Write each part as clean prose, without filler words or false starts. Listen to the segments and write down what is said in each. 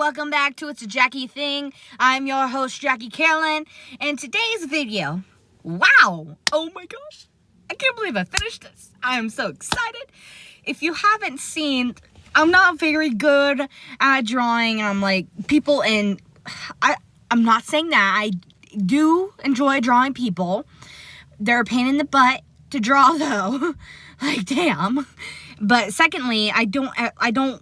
welcome back to It's a Jackie Thing. I'm your host, Jackie Carolyn, and today's video, wow, oh my gosh, I can't believe I finished this. I am so excited. If you haven't seen, I'm not very good at drawing, and I'm like, people, and I'm not saying that, I do enjoy drawing people. They're a pain in the butt to draw though, like damn. But secondly, I don't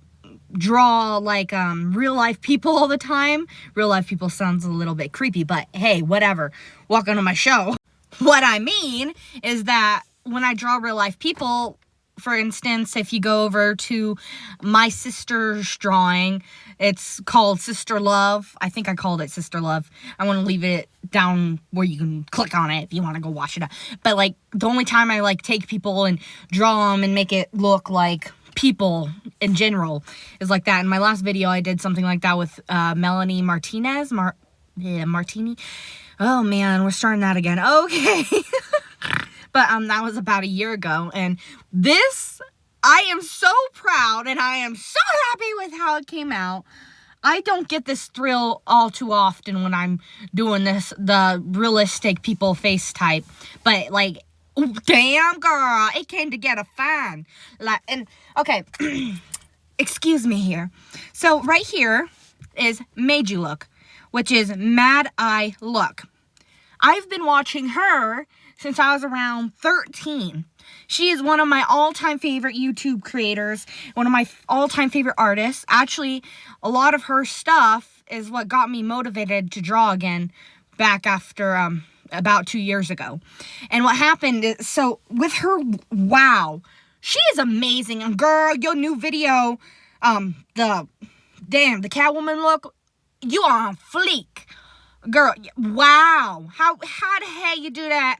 draw like real life people all the time. Real life people sounds a little bit creepy, but hey, whatever. Welcome to my show. What I mean is that when I draw real life people, for instance, if you go over to my sister's drawing, it's called Sister Love. I think I called it Sister Love. I want to leave it down where you can click on it if you want to go watch it. But like the only time I like take people and draw them and make it look like people in general is like that. In my last video, I did something like that with Melanie Martinez. Martini. Oh man, we're starting that again. Okay. But that was about a year ago, and this, I am so proud, and I am so happy with how it came out. I don't get this thrill all too often when I'm doing this, the realistic people face type, but like, damn girl, it came together fine. Like, and okay, excuse me here. So right here is Medeyewlook, which is Mad Eye Look. I've been watching her since I was around 13. She is one of my all-time favorite YouTube creators, one of my all-time favorite artists. Actually, a lot of her stuff is what got me motivated to draw again back after about 2 years ago. And what happened is, so with her, wow, she is amazing. And girl, your new video, the Catwoman look, you are on fleek. Girl, wow. How the hell you do that?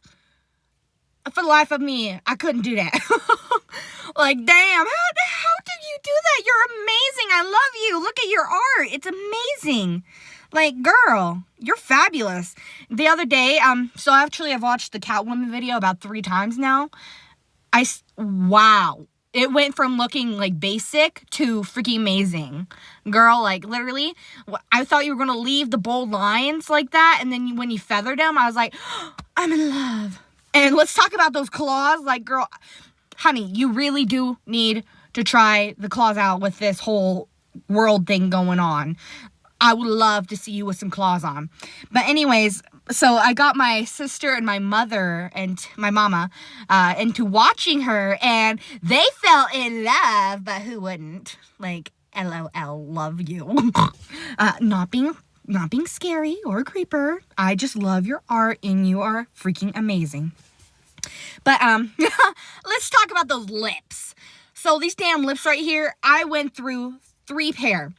For the life of me, I couldn't do that. Like, damn, how did you do that? You're amazing. I love you. Look at your art. It's amazing. Like, girl, you're fabulous. The other day, so actually I've watched the Catwoman video about 3 times now. Wow. It went from looking, like, basic to freaking amazing. Girl, like, literally, I thought you were going to leave the bold lines like that, and then when you feathered them, I was like, oh, I'm in love. And let's talk about those claws. Like, girl, honey, you really do need to try the claws out with this whole world thing going on. I would love to see you with some claws on. But anyways, so I got my sister and my mother and my mama into watching her, and they fell in love, but who wouldn't? Like, LOL, love you. Not being scary or a creeper. I just love your art, and you are freaking amazing. But let's talk about those lips. So these damn lips right here, I went through 3 pair.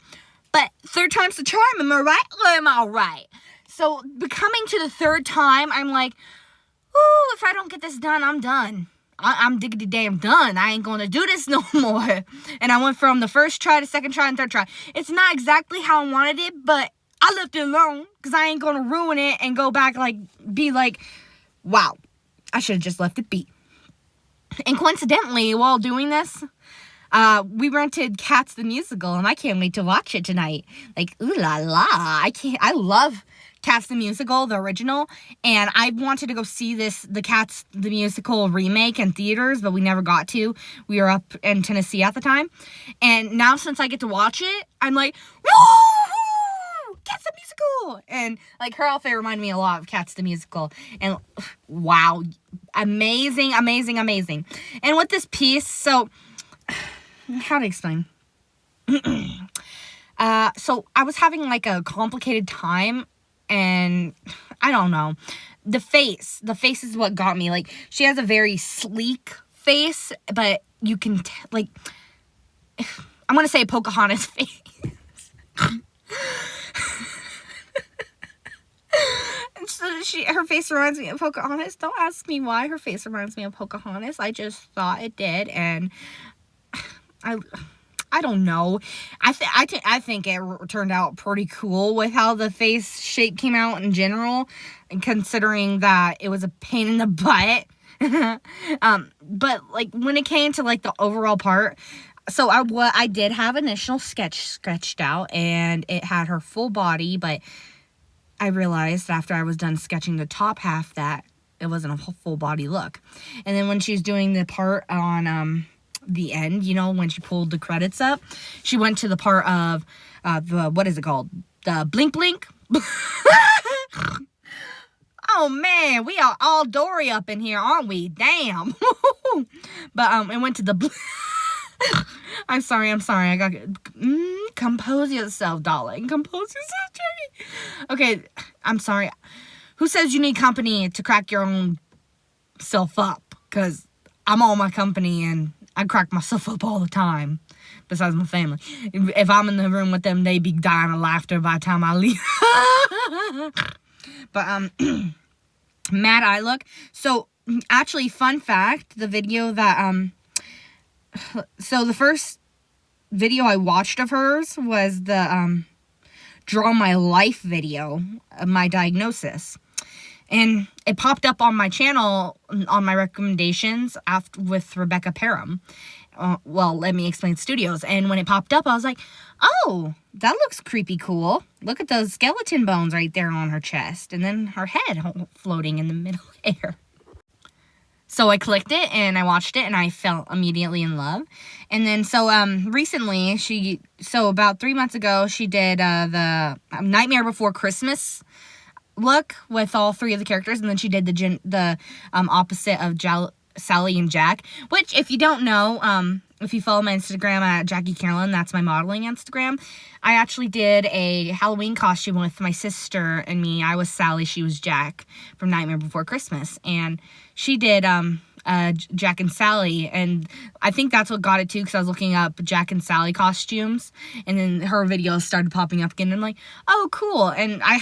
But 3rd time's the charm, am I right? Or am I right? So coming to the 3rd time, I'm like, ooh, if I don't get this done, I'm done. I'm diggity damn done. I ain't gonna do this no more. And I went from the 1st try to 2nd try and 3rd try. It's not exactly how I wanted it, but I left it alone because I ain't gonna ruin it and go back be like, wow, I should have just left it be. And coincidentally, while doing this, we rented Cats the Musical, and I can't wait to watch it tonight. Like, ooh la la, I love Cats the Musical, the original, and I wanted to go see the Cats the Musical remake in theaters, but we never got to. We were up in Tennessee at the time, and now since I get to watch it, I'm like, woo! Cats the Musical! And, like, her outfit reminded me a lot of Cats the Musical, and wow, amazing, amazing, amazing. And with this piece, so, how to explain? So I was having like a complicated time, and I don't know. The face is what got me. Like, she has a very sleek face, but you can, like, I'm going to say Pocahontas face. And so her face reminds me of Pocahontas. Don't ask me why her face reminds me of Pocahontas. I just thought it did, and I don't know. I think it turned out pretty cool with how the face shape came out in general, and considering that it was a pain in the butt. But like when it came to like the overall part, So I did have initial sketched out, and it had her full body, but I realized after I was done sketching the top half that it wasn't a full body look. And then when she's doing the part on the end, you know, when she pulled the credits up, she went to the part of the, what is it called? The blink blink. Oh man, we are all Dory up in here, aren't we? Damn. But it went to the I'm sorry. I got compose yourself, darling. Compose yourself, Jackie. Okay, I'm sorry. Who says you need company to crack your own self up? Because I'm all my company and I crack myself up all the time. Besides my family. If I'm in the room with them, they be dying of laughter by the time I leave. But Medeyewlook. So actually, fun fact, the video that so the first video I watched of hers was the Draw My Life video of my diagnosis. And it popped up on my channel on my recommendations with Rebecca Parham. Well, Let Me Explain Studios. And when it popped up, I was like, oh, that looks creepy cool. Look at those skeleton bones right there on her chest. And then her head floating in the middle air. So I clicked it and I watched it and I fell immediately in love. And then recently, about 3 months ago, she did the Nightmare Before Christmas look with all three of the characters. And then she did the opposite of Sally and Jack, which, if you don't know, if you follow my Instagram at Jackie Carolyn, that's my modeling Instagram. I actually did a Halloween costume with my sister and me. I was Sally, she was Jack from Nightmare Before Christmas, and she did Jack and Sally, and I think that's what got it too, because I was looking up Jack and Sally costumes, and then her videos started popping up again, and I'm like, oh, cool. And I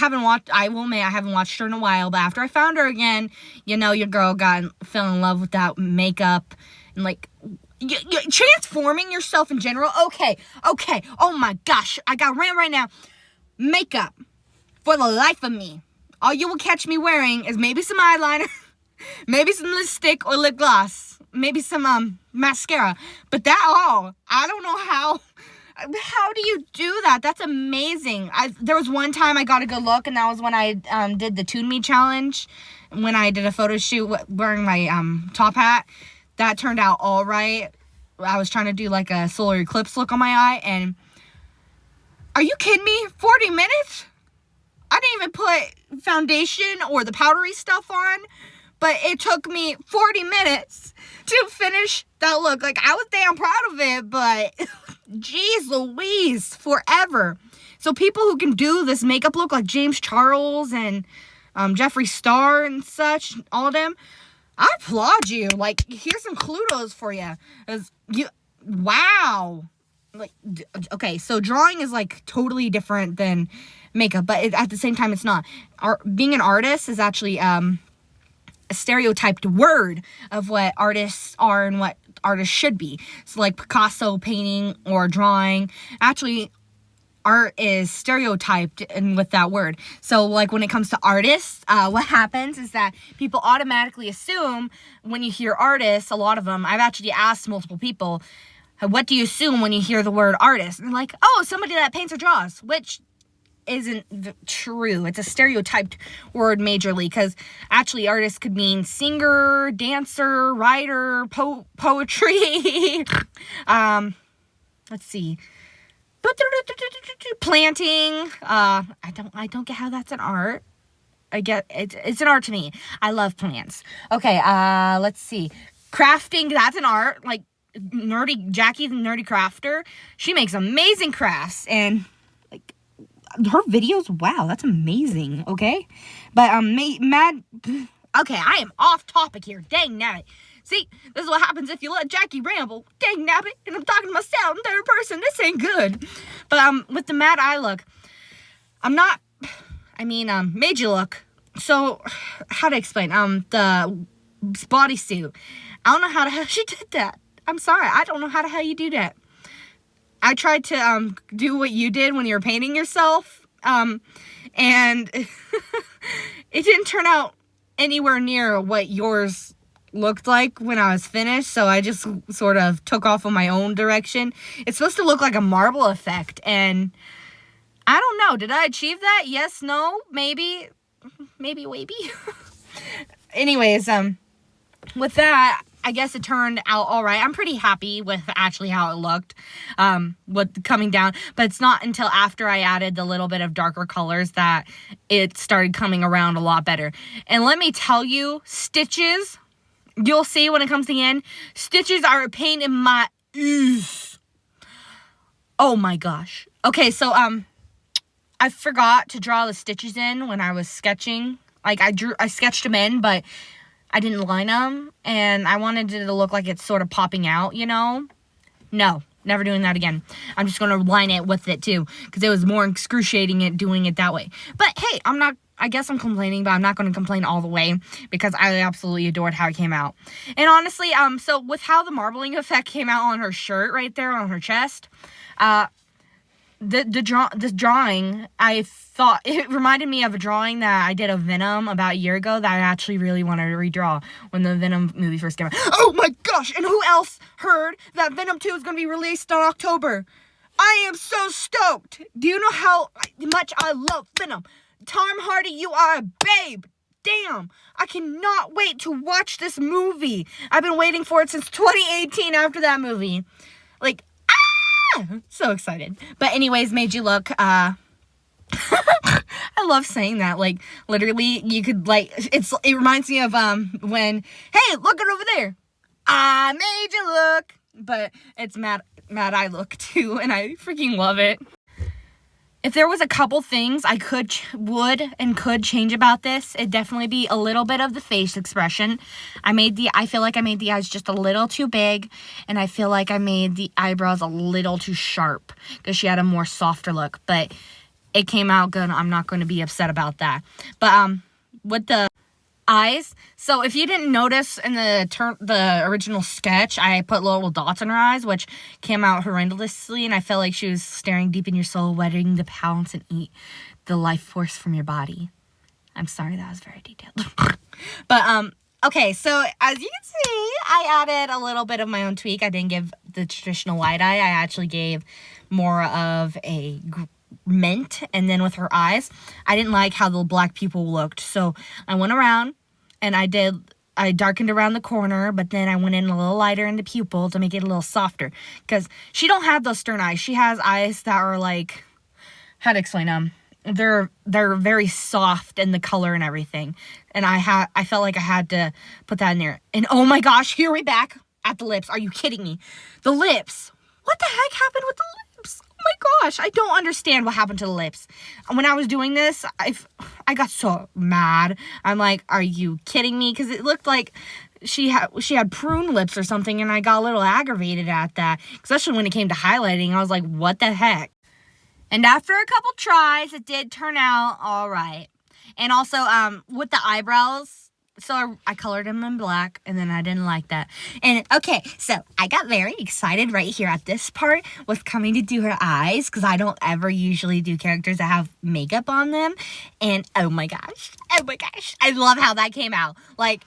will admit, I haven't watched her in a while, but after I found her again, you know, your girl fell in love with that makeup, and like, transforming yourself in general. Okay, oh my gosh, I got rant right now. Makeup, for the life of me, all you will catch me wearing is maybe some eyeliner, maybe some lipstick or lip gloss, maybe some mascara, but I don't know how do you do that? That's amazing. There was one time I got a good look, and that was when I did the Tune Me challenge, when I did a photo shoot wearing my top hat. That turned out all right. I was trying to do like a solar eclipse look on my eye, and are you kidding me? 40 minutes? I didn't even put foundation or the powdery stuff on, but it took me 40 minutes to finish that look. Like, I was damn proud of it, but geez Louise, forever. So people who can do this makeup look, like James Charles and Jeffree Star and such, all of them, I applaud you. Like, here's some kudos for you. Wow. Like, okay, so drawing is like totally different than makeup, but at the same time, it's not. Being an artist is actually a stereotyped word of what artists are and what artists should be. So like Picasso painting or drawing, actually art is stereotyped and with that word. So like when it comes to artists, what happens is that people automatically assume when you hear artists, a lot of them, I've actually asked multiple people, what do you assume when you hear the word artist? And they're like, oh, somebody that paints or draws, which isn't true. It's a stereotyped word majorly, because actually artist could mean singer, dancer, writer, poetry. Let's see. Planting. I don't get how that's an art. I get it's an art to me. I love plants. Okay, let's see. Crafting, that's an art. Like Jackie the nerdy crafter. She makes amazing crafts, and like her videos, wow, that's amazing. Okay? But okay, I am off topic here. Dang nabbit. See, this is what happens if you let Jackie ramble. Dang nabbit. And I'm talking to myself in third person. This ain't good. But with the Medeyewlook, Medeyewlook. So, how to explain? The bodysuit. I don't know how the hell she did that. I'm sorry. I don't know how the hell you do that. I tried to do what you did when you were painting yourself. And it didn't turn out anywhere near what yours looked like when I was finished, so I just sort of took off on my own direction. It's supposed to look like a marble effect, and I don't know. Did I achieve that? Yes, no, maybe. Maybe. Anyways, with that, I guess it turned out all right. I'm pretty happy with actually how it looked, with coming down. But it's not until after I added the little bit of darker colors that it started coming around a lot better. And let me tell you, stitches, you'll see when it comes to the end, stitches are a pain in my ears. Oh my gosh. Okay, so, I forgot to draw the stitches in when I was sketching. Like, I sketched them in, but I didn't line them, and I wanted it to look like it's sort of popping out, you know? No, never doing that again. I'm just going to line it with it, too, because it was more excruciating doing it that way. But, hey, I guess I'm complaining, but I'm not going to complain all the way, because I absolutely adored how it came out. And honestly, so with how the marbling effect came out on her shirt right there, on her chest, this drawing, I thought it reminded me of a drawing that I did of Venom about a year ago that I actually really wanted to redraw when the Venom movie first came out. Oh my gosh, and who else heard that Venom 2 is going to be released in October? I am so stoked. Do you know how much I love Venom? Tom Hardy, you are a babe. Damn, I cannot wait to watch this movie. I've been waiting for it since 2018 after that movie. Like, so excited. But anyways, Medeyewlook, I love saying that. Like, literally, you could, like, it reminds me of, when, hey, look it over there. I made you look. But it's Mad I Look, too, and I freaking love it. If there was a couple things I could change about this, it'd definitely be a little bit of the face expression. I feel like I made the eyes just a little too big, and I feel like I made the eyebrows a little too sharp because she had a more softer look, but it came out good. I'm not going to be upset about that. But with the eyes, so if you didn't notice in the original sketch, I put little dots in her eyes, which came out horrendously, and I felt like she was staring deep in your soul, waiting to pounce and eat the life force from your body. I'm sorry, that was very detailed. But okay, so as you can see, I added a little bit of my own tweak. I didn't give the traditional wide eye. I actually gave more of a mint, and then with her eyes, I didn't like how the black pupil looked, so I went around and I darkened around the corner, but then I went in a little lighter in the pupil to make it a little softer, because she don't have those stern eyes. She has eyes that are like, how to explain them, they're very soft in the color and everything, and I felt like I had to put that in there. And oh my gosh, here we back at the lips. Are you kidding me? The lips, what the heck happened with the lips? Oh my gosh, I don't understand what happened to the lips. When I was doing this, I got so mad. I'm like, are you kidding me? Because it looked like she had prune lips or something, and I got a little aggravated at that, especially when it came to highlighting. I was like, what the heck? And after a couple tries, it did turn out all right. And also, with the eyebrows, so I colored them in black, and then I didn't like that. And, okay, so I got very excited right here at this part with coming to do her eyes, because I don't ever usually do characters that have makeup on them. And, oh my gosh, I love how that came out. Like,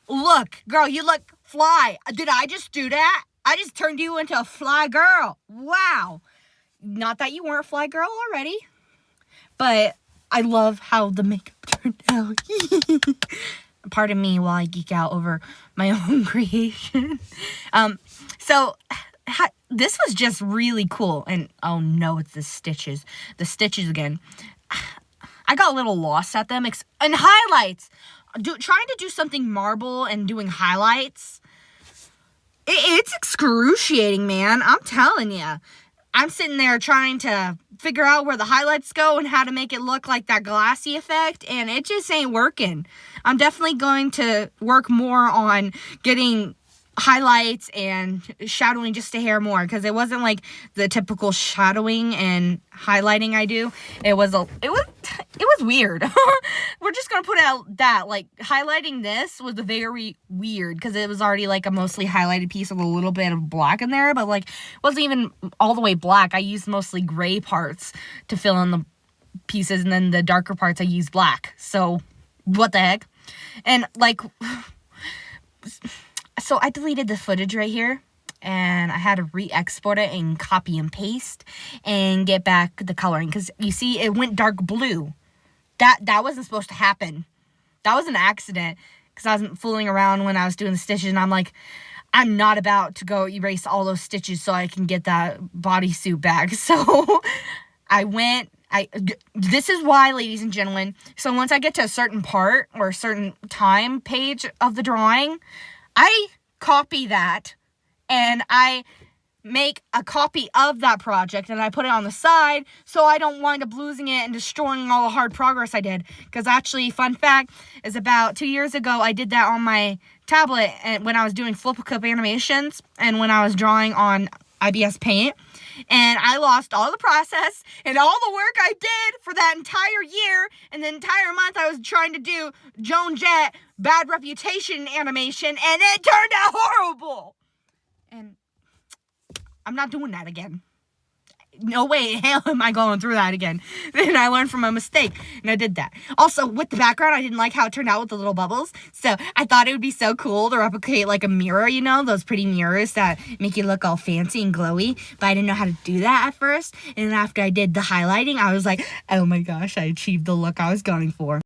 look, girl, you look fly. Did I just do that? I just turned you into a fly girl. Wow. Not that you weren't a fly girl already, but I love how the makeup turned out. Pardon me while I geek out over my own creation. So this was just really cool. And oh no, it's the stitches. The stitches again. I got a little lost at them. And highlights. Trying to do something marble and doing highlights. It's excruciating, man. I'm telling you. I'm sitting there trying to figure out where the highlights go and how to make it look like that glassy effect, and it just ain't working. I'm definitely going to work more on getting highlights and shadowing just a hair more, because it wasn't like the typical shadowing and highlighting I do. It was weird. We're just gonna put out that, like, highlighting this was very weird, because it was already like a mostly highlighted piece with a little bit of black in there, but like it wasn't even all the way black. I used mostly gray parts to fill in the pieces, and then the darker parts I used black. So what the heck? And like, So I deleted the footage right here, and I had to re-export it and copy and paste and get back the coloring, because you see it went dark blue. That wasn't supposed to happen. That was an accident, because I wasn't fooling around when I was doing the stitches, and I'm like, I'm not about to go erase all those stitches so I can get that bodysuit back. So this is why, ladies and gentlemen, so once I get to a certain part or a certain time page of the drawing, I copy that and I make a copy of that project and I put it on the side so I don't wind up losing it and destroying all the hard progress I did. Because actually, fun fact is, about 2 years ago, I did that on my tablet and when I was doing flip cup animations and when I was drawing on IBS Paint, and I lost all the process and all the work I did for that entire year, and the entire month I was trying to do Joan Jett bad reputation animation, and it turned out horrible. And I'm not doing that again. No way in hell am I going through that again. Then I learned from my mistake, and I did that. Also, with the background, I didn't like how it turned out with the little bubbles, so I thought it would be so cool to replicate like a mirror, you know, those pretty mirrors that make you look all fancy and glowy, but I didn't know how to do that at first, and then after I did the highlighting, I was like, oh my gosh, I achieved the look I was going for.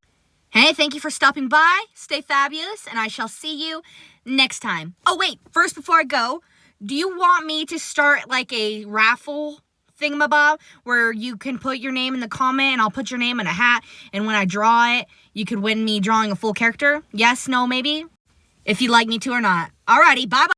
Hey, thank you for stopping by. Stay fabulous, and I shall see you next time. Oh wait, first before I go, do you want me to start like a raffle thingamabob where you can put your name in the comment and I'll put your name in a hat, and when I draw it, you could win me drawing a full character? Yes, no, maybe? If you'd like me to or not. Alrighty, bye-bye.